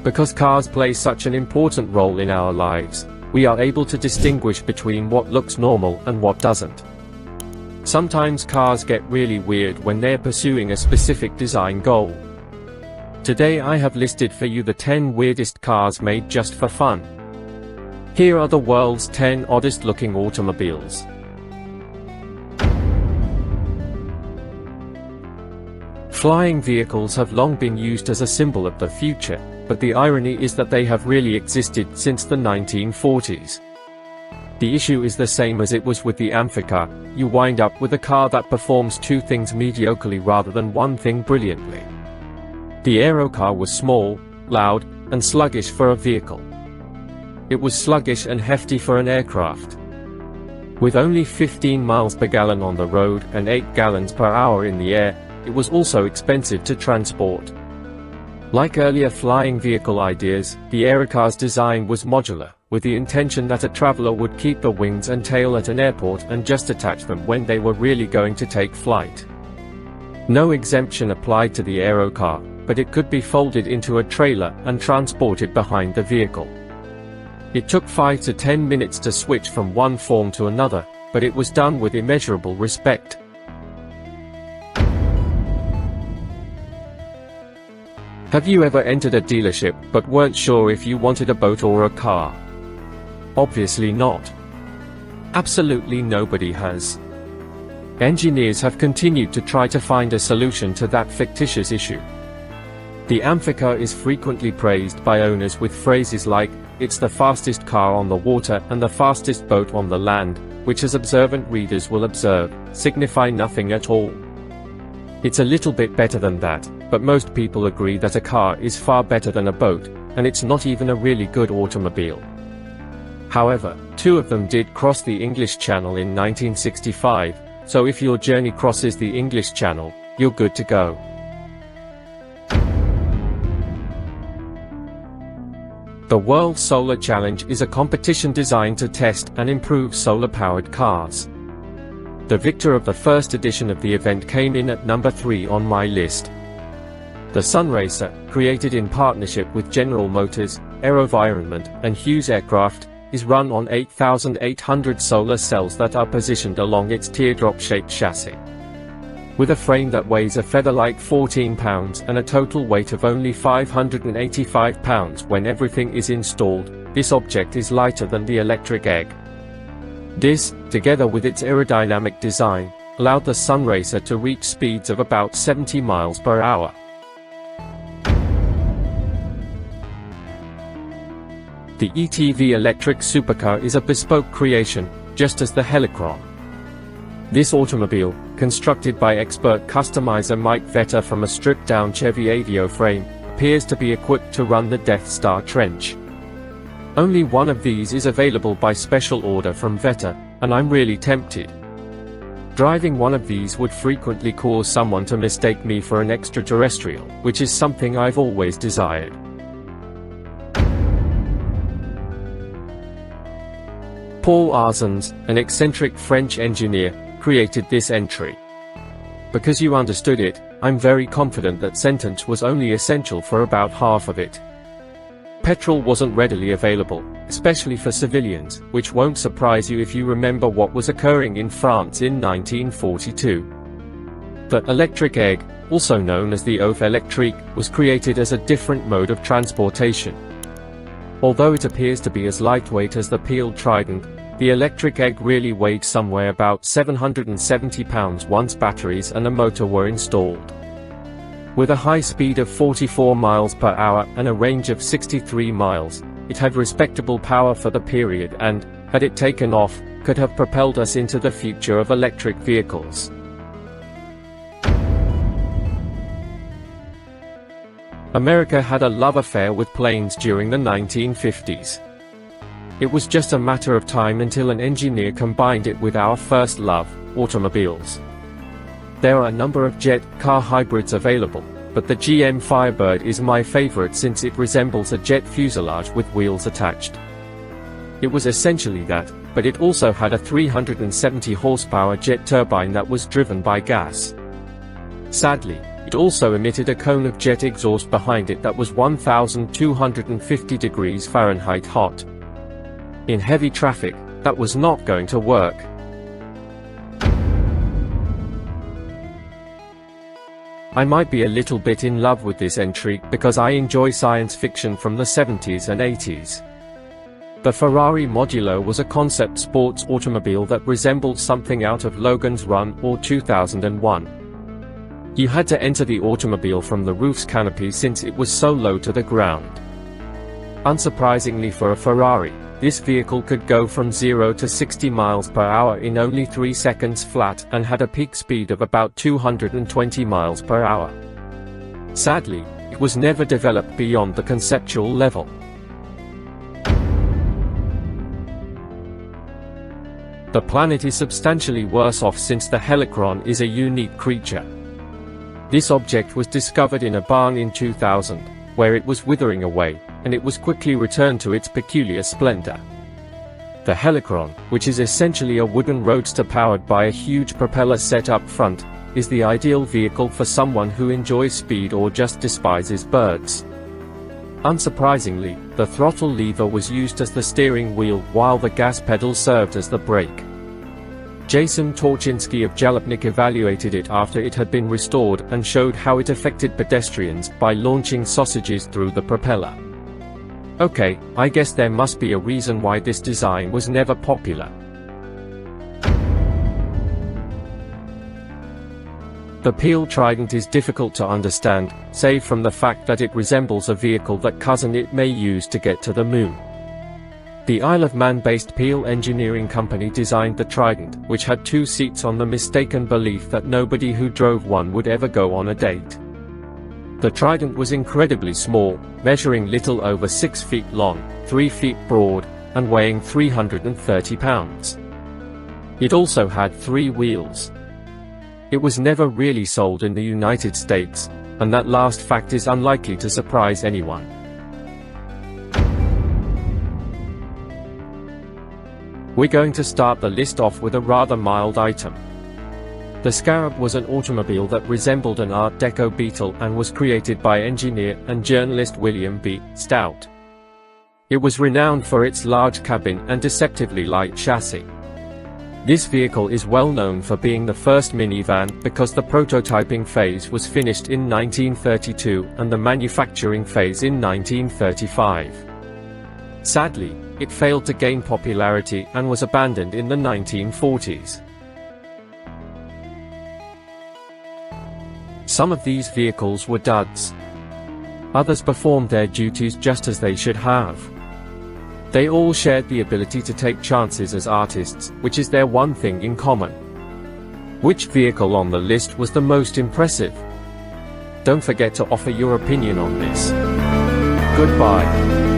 Because cars play such an important role in our lives, we are able to distinguish between what looks normal and what doesn't. Sometimes cars get really weird when they're pursuing a specific design goal. Today I have listed for you the 10 weirdest cars made just for fun. Here are the world's 10 oddest looking automobiles. Flying vehicles have long been used as a symbol of the future, but the irony is that they have really existed since the 1940s. The issue is the same as it was with the Amphicar. You wind up with a car that performs two things mediocrely rather than one thing brilliantly. The Aerocar was small, loud, and sluggish for a vehicle. It was sluggish and hefty for an aircraft. With only 15 miles per gallon on the road and 8 gallons per hour in the air, it was also expensive to transport. Like earlier flying vehicle ideas, the Aerocar's design was modular, with the intention that a traveler would keep the wings and tail at an airport and just attach them when they were really going to take flight. No exemption applied to the Aerocar, but it could be folded into a trailer and transported behind the vehicle. It took 5 to 10 minutes to switch from one form to another, but it was done with immeasurable respect. Have you ever entered a dealership but weren't sure if you wanted a boat or a car? Obviously not. Absolutely nobody has. Engineers have continued to try to find a solution to that fictitious issue. The Amphicar is frequently praised by owners with phrases like, "It's the fastest car on the water and the fastest boat on the land," which, as observant readers will observe, signify nothing at all. It's a little bit better than that, but most people agree that a car is far better than a boat, and it's not even a really good automobile. However, two of them did cross the English Channel in 1965, so if your journey crosses the English Channel, you're good to go. The World Solar Challenge is a competition designed to test and improve solar-powered cars. The victor of the first edition of the event came in at number 3 on my list. The Sunraycer, created in partnership with General Motors, AeroVironment, and Hughes Aircraft, is run on 8,800 solar cells that are positioned along its teardrop-shaped chassis. With a frame that weighs a feather-like 14 pounds and a total weight of only 585 pounds when everything is installed, this object is lighter than the electric egg. This, together with its aerodynamic design, allowed the Sunraycer to reach speeds of about 70 miles per hour. The ETV Electric Supercar is a bespoke creation, just as the Helicron. This automobile, constructed by expert customizer Mike Vetter from a stripped-down Chevy Aveo frame, appears to be equipped to run the Death Star trench. Only one of these is available by special order from Vetter, and I'm really tempted. Driving one of these would frequently cause someone to mistake me for an extraterrestrial, which is something I've always desired. Paul Arzens, an eccentric French engineer, created this entry. Because you understood it, I'm very confident that sentence was only essential for about half of it. Petrol wasn't readily available, especially for civilians, which won't surprise you if you remember what was occurring in France in 1942. The electric egg, also known as the Oeuf Electrique, was created as a different mode of transportation. Although it appears to be as lightweight as the Peel Trident, the electric egg really weighed somewhere about 770 pounds once batteries and a motor were installed. With a high speed of 44 miles per hour and a range of 63 miles, it had respectable power for the period and, had it taken off, could have propelled us into the future of electric vehicles. America had a love affair with planes during the 1950s. It was just a matter of time until an engineer combined it with our first love, automobiles. There are a number of jet car hybrids available, but the GM Firebird is my favorite since it resembles a jet fuselage with wheels attached. It was essentially that, but it also had a 370 horsepower jet turbine that was driven by gas. Sadly, It also emitted a cone of jet exhaust behind it that was 1,250 degrees Fahrenheit hot. In heavy traffic, that was not going to work. I might be a little bit in love with this entry because I enjoy science fiction from the 70s and 80s. The Ferrari Modulo was a concept sports automobile that resembled something out of Logan's Run or 2001. You had to enter the automobile from the roof's canopy since it was so low to the ground. Unsurprisingly for a Ferrari, this vehicle could go from 0 to 60 miles per hour in only 3 seconds flat and had a peak speed of about 220 miles per hour. Sadly, it was never developed beyond the conceptual level. The planet is substantially worse off since the Helicron is a unique creature. This object was discovered in a barn in 2000, where it was withering away, and it was quickly returned to its peculiar splendor. The Helicron, which is essentially a wooden roadster powered by a huge propeller set up front, is the ideal vehicle for someone who enjoys speed or just despises birds. Unsurprisingly, the throttle lever was used as the steering wheel while the gas pedal served as the brake. Jason Torchinsky of Jalopnik evaluated it after it had been restored and showed how it affected pedestrians by launching sausages through the propeller. Okay, I guess there must be a reason why this design was never popular. The Peel Trident is difficult to understand, save from the fact that it resembles a vehicle that cousin it may use to get to the moon. The Isle of Man-based Peel Engineering Company designed the Trident, which had 2 seats on the mistaken belief that nobody who drove one would ever go on a date. The Trident was incredibly small, measuring little over 6 feet long, 3 feet broad, and weighing 330 pounds. It also had 3 wheels. It was never really sold in the United States, and that last fact is unlikely to surprise anyone. We're going to start the list off with a rather mild item. The Scarab was an automobile that resembled an Art Deco Beetle and was created by engineer and journalist William B. Stout. It was renowned for its large cabin and deceptively light chassis. This vehicle is well known for being the first minivan because the prototyping phase was finished in 1932 and the manufacturing phase in 1935. Sadly, it failed to gain popularity and was abandoned in the 1940s. Some of these vehicles were duds. Others performed their duties just as they should have. They all shared the ability to take chances as artists, which is their one thing in common. Which vehicle on the list was the most impressive? Don't forget to offer your opinion on this. Goodbye.